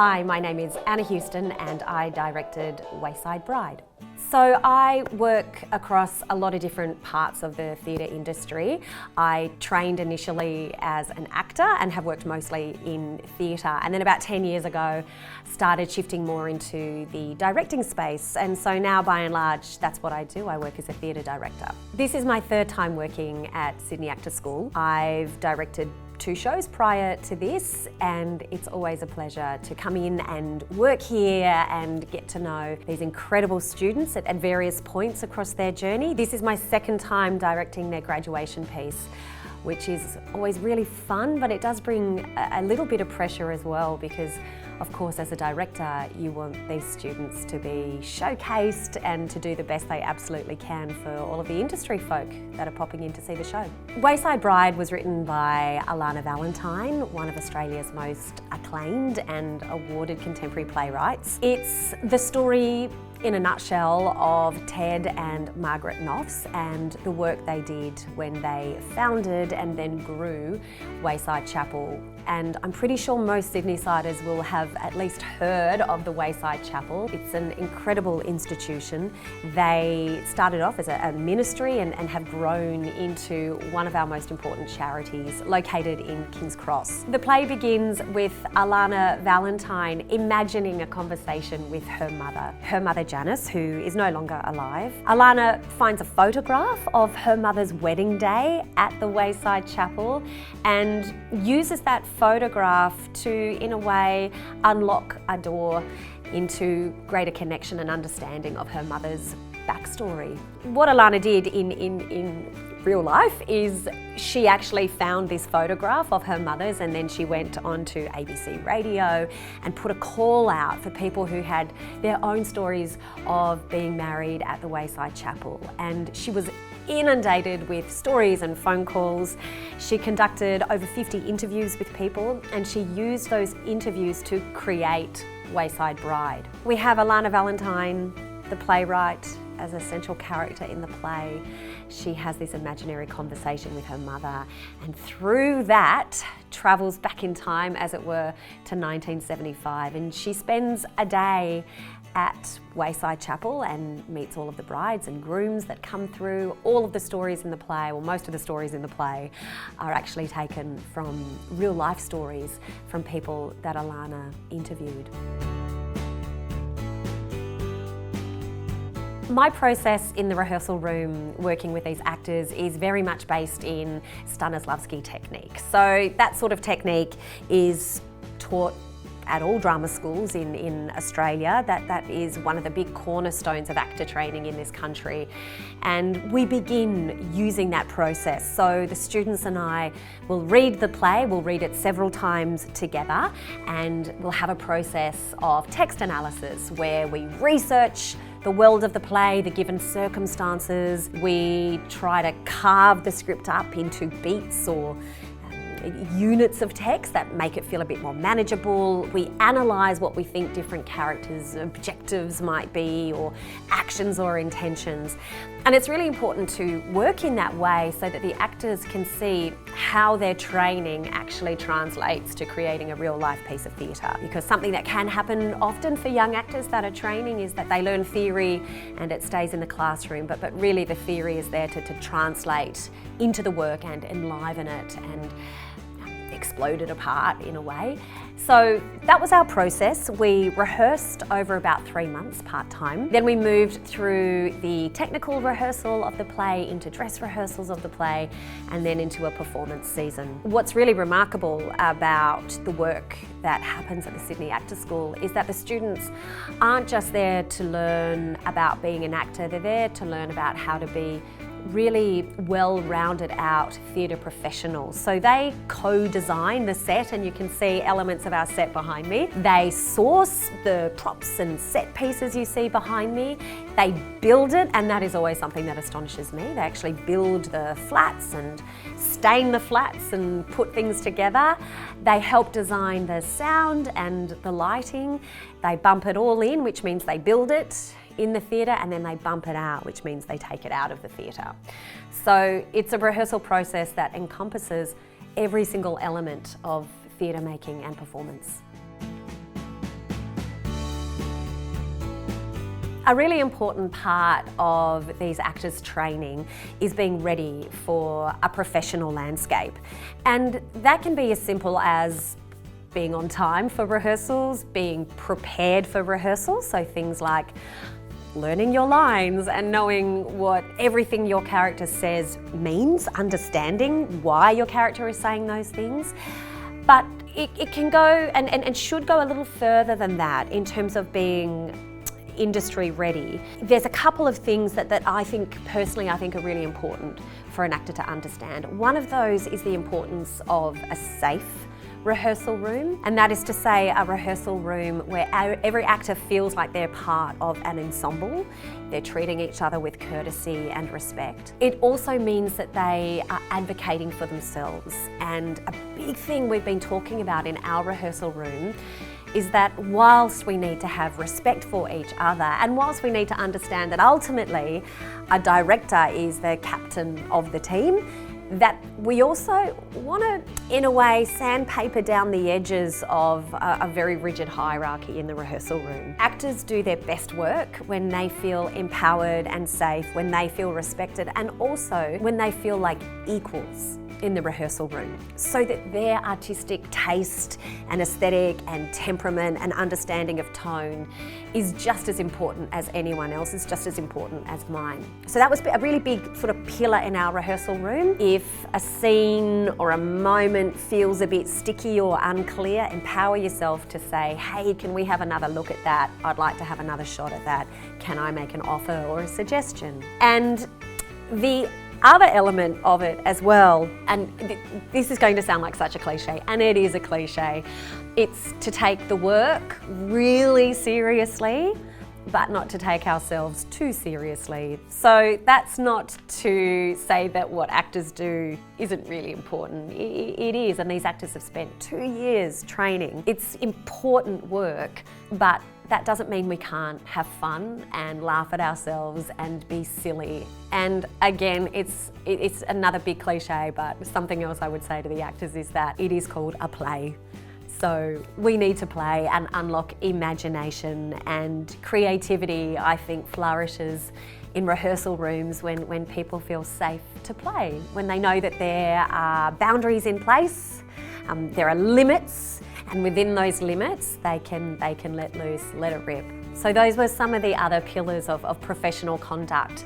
Hi, my name is Anna Houston and I directed Wayside Bride. So I work across a lot of different parts of the theatre industry. I trained initially as an actor and have worked mostly in theatre, and then about 10 years ago started shifting more into the directing space, and so now by and large that's what I do. I work as a theatre director. This is my third time working at Sydney Actor School. I've directed 2 shows prior to this, and it's always a pleasure to come in and work here and get to know these incredible students at various points across their journey. This is my second time directing their graduation piece, which is always really fun, but it does bring a little bit of pressure as well, because of course as a director you want these students to be showcased and to do the best they absolutely can for all of the industry folk that are popping in to see the show. Wayside Bride was written by Alana Valentine, one of Australia's most acclaimed and awarded contemporary playwrights. It's the story in a nutshell of Ted and Margaret Knopfs and the work they did when they founded and then grew Wayside Chapel. And I'm pretty sure most Sydney-siders will have at least heard of the Wayside Chapel. It's an incredible institution. They started off as a ministry and have grown into one of our most important charities located in King's Cross. The play begins with Alana Valentine imagining a conversation with her mother Janice, who is no longer alive. Alana finds a photograph of her mother's wedding day at the Wayside Chapel and uses that photograph to, in a way, unlock a door into greater connection and understanding of her mother's backstory. What Alana did in real life is she actually found this photograph of her mother's, and then she went on to ABC Radio and put a call out for people who had their own stories of being married at the Wayside Chapel. And she was inundated with stories and phone calls. She conducted over 50 interviews with people, and she used those interviews to create Wayside Bride. We have Alana Valentine, the playwright, as a central character in the play. She has this imaginary conversation with her mother, and through that travels back in time, as it were, to 1975, and she spends a day at Wayside Chapel and meets all of the brides and grooms that come through. All of the stories in the play, or most of the stories in the play, are actually taken from real life stories from people that Alana interviewed. My process in the rehearsal room working with these actors is very much based in Stanislavski technique. So that sort of technique is taught at all drama schools in Australia. That is one of the big cornerstones of actor training in this country. And we begin using that process. So the students and I will read the play, we'll read it several times together, and we'll have a process of text analysis where we research the world of the play, the given circumstances. We try to carve the script up into beats or units of text that make it feel a bit more manageable. We analyse what we think different characters' objectives might be, or actions or intentions. And it's really important to work in that way so that the actors can see how their training actually translates to creating a real life piece of theatre. Because something that can happen often for young actors that are training is that they learn theory and it stays in the classroom, but really the theory is there to translate into the work and enliven it and explode it apart in a way. So that was our process. We rehearsed over about 3 months part-time. Then we moved through the technical rehearsal of the play into dress rehearsals of the play, and then into a performance season. What's really remarkable about the work that happens at the Sydney Actor School is that the students aren't just there to learn about being an actor, they're there to learn about how to be really well-rounded out theatre professionals. So they co-design the set, and you can see elements of our set behind me. They source the props and set pieces you see behind me. They build it, and that is always something that astonishes me. They actually build the flats and stain the flats and put things together. They help design the sound and the lighting. They bump it all in, which means they build it in the theatre, and then they bump it out, which means they take it out of the theatre. So it's a rehearsal process that encompasses every single element of theatre making and performance. A really important part of these actors' training is being ready for a professional landscape. And that can be as simple as being on time for rehearsals, being prepared for rehearsals, so things like learning your lines and knowing what everything your character says means, understanding why your character is saying those things. But it can go and should go a little further than that in terms of being industry ready. There's a couple of things that I think are really important for an actor to understand. One of those is the importance of a safe rehearsal room, and that is to say a rehearsal room where every actor feels like they're part of an ensemble. They're treating each other with courtesy and respect. It also means that they are advocating for themselves, and a big thing we've been talking about in our rehearsal room is that whilst we need to have respect for each other, and whilst we need to understand that ultimately a director is the captain of the team, that we also want to, in a way, sandpaper down the edges of a very rigid hierarchy in the rehearsal room. Actors do their best work when they feel empowered and safe, when they feel respected, and also when they feel like equals in the rehearsal room, so that their artistic taste and aesthetic and temperament and understanding of tone is just as important as anyone else's, just as important as mine. So that was a really big sort of pillar in our rehearsal room. If a scene or a moment feels a bit sticky or unclear, empower yourself to say, hey, can we have another look at that? I'd like to have another shot at that. Can I make an offer or a suggestion? And the other element of it as well, and this is going to sound like such a cliche, and it is a cliche, it's to take the work really seriously, but not to take ourselves too seriously. So that's not to say that what actors do isn't really important. It is, and these actors have spent 2 years training. It's important work, but that doesn't mean we can't have fun and laugh at ourselves and be silly. And again, it's another big cliche, but something else I would say to the actors is that it is called a play. So we need to play and unlock imagination, and creativity, I think, flourishes in rehearsal rooms when people feel safe to play, when they know that there are boundaries in place, there are limits, and within those limits they can let loose, let it rip. So those were some of the other pillars of professional conduct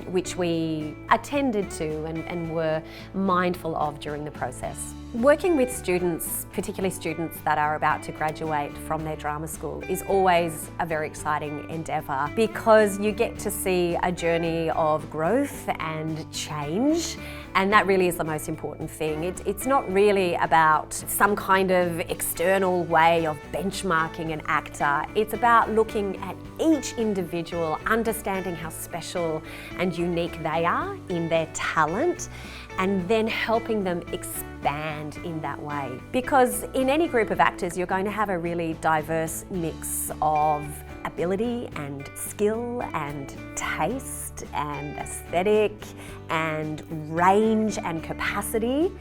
which we attended to and were mindful of during the process. Working with students, particularly students that are about to graduate from their drama school, is always a very exciting endeavour, because you get to see a journey of growth and change, and that really is the most important thing. It's not really about some kind of external way of benchmarking an actor. It's about looking at each individual, understanding how special and unique they are in their talent, and then helping them expand in that way. Because in any group of actors, you're going to have a really diverse mix of ability and skill and taste and aesthetic and range and capacity.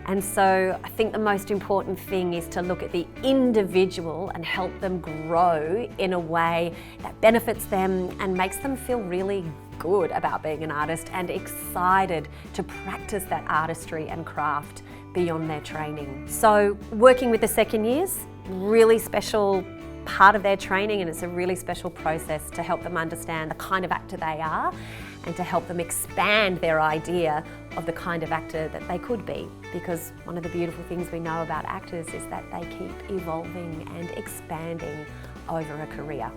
And so I think the most important thing is to look at the individual and help them grow in a way that benefits them and makes them feel really good about being an artist and excited to practice that artistry and craft beyond their training. So working with the second years, really special part of their training, and it's a really special process to help them understand the kind of actor they are and to help them expand their idea of the kind of actor that they could be. Because one of the beautiful things we know about actors is that they keep evolving and expanding over a career.